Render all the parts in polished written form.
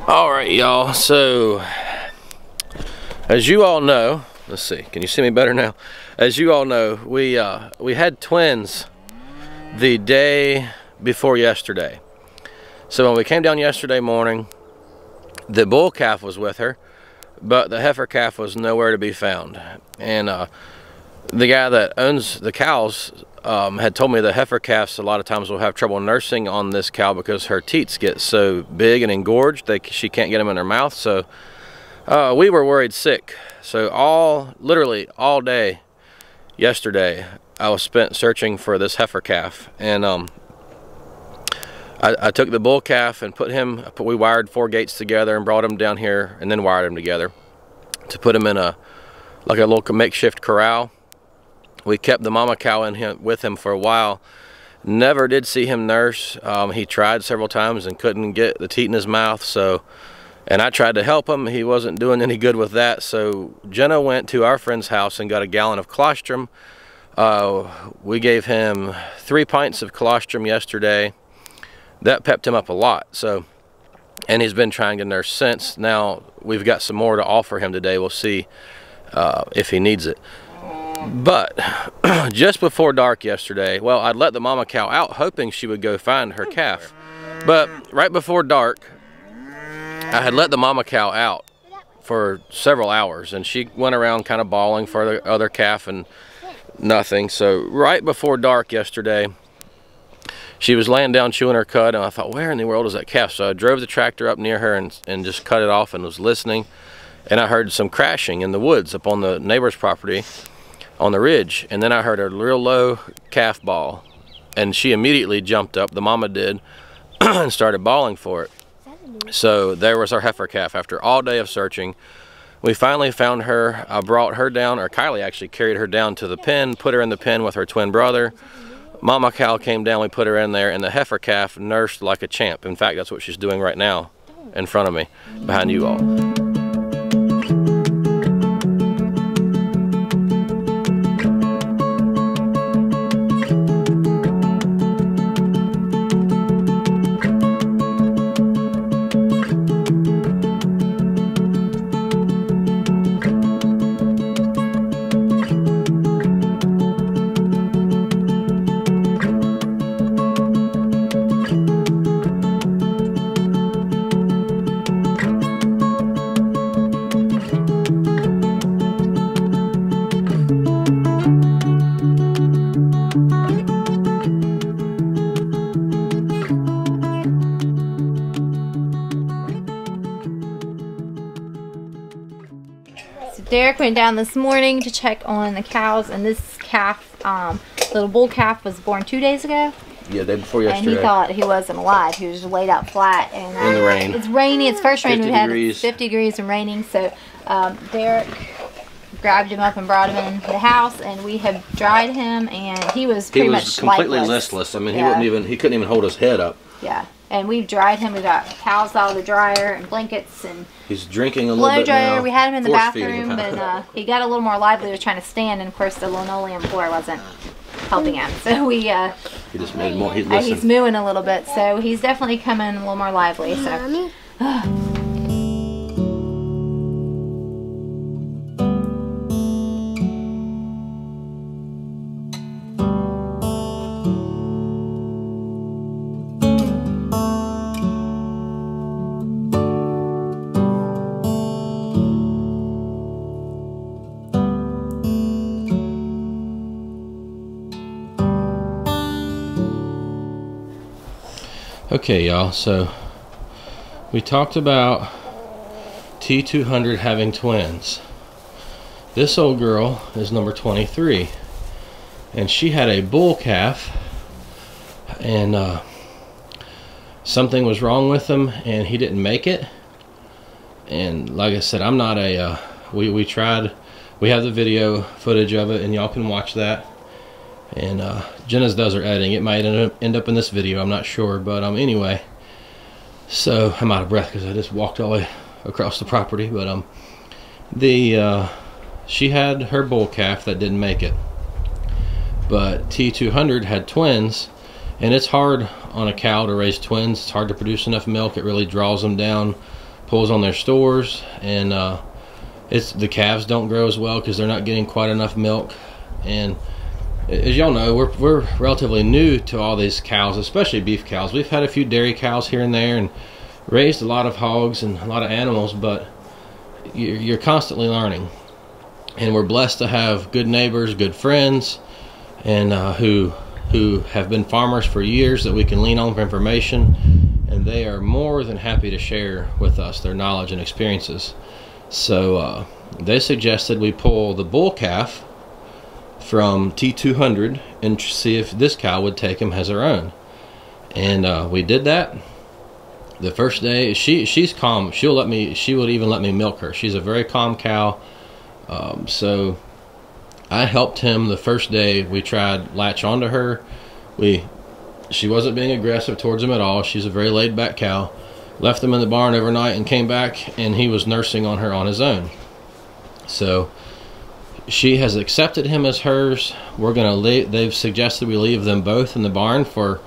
All right, y'all, so as you all know, let's see, can you see me better now? As you all know, we had twins the day before yesterday. So when we came down yesterday morning, the bull calf was with her, but the heifer calf was nowhere to be found. And the guy that owns the cows had told me the heifer calves a lot of times will have trouble nursing on this cow because her teats get so big and engorged she can't get them in her mouth. So we were worried sick. So literally all day yesterday I was spent searching for this heifer calf, and I took the bull calf and we wired 4 gates together and brought him down here and then wired them together to put him in like a little makeshift corral. We kept the mama cow with him for a while. Never did see him nurse. He tried several times and couldn't get the teat in his mouth. And I tried to help him. He wasn't doing any good with that. So Jenna went to our friend's house and got a gallon of colostrum. We gave him 3 pints of colostrum yesterday. That pepped him up a lot. And he's been trying to nurse since. Now we've got some more to offer him today. We'll see if he needs it. But just before dark yesterday, well, I'd let the mama cow out hoping she would go find her calf. But right before dark, I had let the mama cow out for several hours, and she went around kind of bawling for the other calf and nothing. So right before dark yesterday, she was laying down chewing her cud, and I thought, where in the world is that calf? So I drove the tractor up near her and just cut it off and was listening. And I heard some crashing in the woods up on the neighbor's property on the ridge, and then I heard a real low calf bawl, and she immediately jumped up, the mama did, and started bawling for it. So there was our heifer calf. After all day of searching, we finally found her. I brought her down, or Kylie actually carried her down to the pen, put her in the pen with her twin brother. Mama cow came down, we put her in there, and the heifer calf nursed like a champ. In fact, that's what she's doing right now in front of me, behind you all. Derek went down this morning to check on the cows, and this calf, little bull calf, was born 2 days ago. Yeah, day before yesterday. And he thought he wasn't alive. He was just laid out flat. And in the rain. It's rainy. It's first rain we've had. 50 degrees and raining. So Derek grabbed him up and brought him in the house, and we have dried him, and he was pretty much completely lifeless. listless. I mean, he couldn't even hold his head up. Yeah. And we've dried him. We got towels out of the dryer and blankets, and he's drinking a little bit dryer. now. We had him in the bathroom, but he got a little more lively. He was trying to stand, and of course the linoleum floor wasn't helping him. So we he just made more. He's mooing a little bit, so he's definitely coming a little more lively. So. Okay, y'all, so we talked about T200 having twins. This old girl is number 23, and she had a bull calf, and something was wrong with him, and he didn't make it. And like I said, I'm not a we tried. We have the video footage of it, and y'all can watch that. And Jenna's does her editing. It might end up in this video, I'm not sure, but anyway, so I'm out of breath because I just walked all the way across the property. But she had her bull calf that didn't make it, but T200 had twins, and it's hard on a cow to raise twins. It's hard to produce enough milk. It really draws them down pulls on their stores, and the calves don't grow as well because they're not getting quite enough milk. And as y'all know, we're relatively new to all these cows, especially beef cows. We've had a few dairy cows here and there and raised a lot of hogs and a lot of animals, but you're constantly learning. And we're blessed to have good neighbors, good friends, and who have been farmers for years that we can lean on for information, and they are more than happy to share with us their knowledge and experiences. So they suggested we pull the bull calf from T200 and see if this cow would take him as her own. And we did that. The first day, she's calm. She would even let me milk her. She's a very calm cow. So I helped him the first day. We tried latch onto her. She wasn't being aggressive towards him at all. She's a very laid back cow. Left him in the barn overnight and came back, and he was nursing on her on his own. So she has accepted him as hers. We're gonna leave. They've suggested we leave them both in the barn for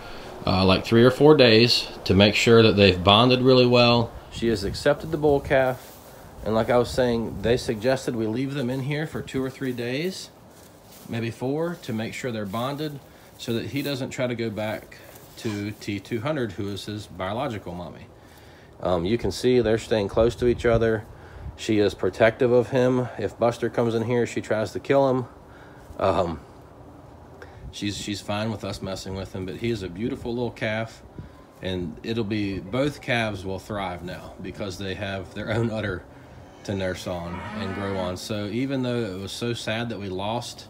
like 3 or 4 days to make sure that they've bonded really well. She has accepted the bull calf, and like I was saying, they suggested we leave them in here for 2 or 3 days, maybe 4, to make sure they're bonded, so that he doesn't try to go back to T200, who is his biological mommy. You can see they're staying close to each other. She is protective of him. If Buster comes in here, she tries to kill him. She's fine with us messing with him, but he is a beautiful little calf, and both calves will thrive now because they have their own udder to nurse on and grow on. So even though it was so sad that we lost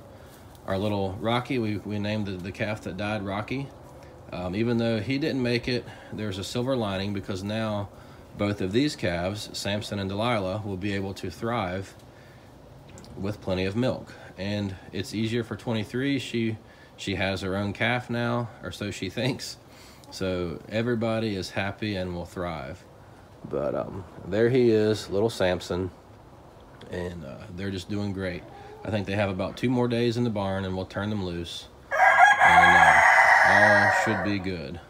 our little Rocky, we named the calf that died Rocky. Even though he didn't make it, there's a silver lining, because now both of these calves, Samson and Delilah, will be able to thrive with plenty of milk. And it's easier for 23. She has her own calf now, or so she thinks. So everybody is happy and will thrive. But there he is, little Samson, and they're just doing great. I think they have about 2 more days in the barn, and we'll turn them loose, and all should be good.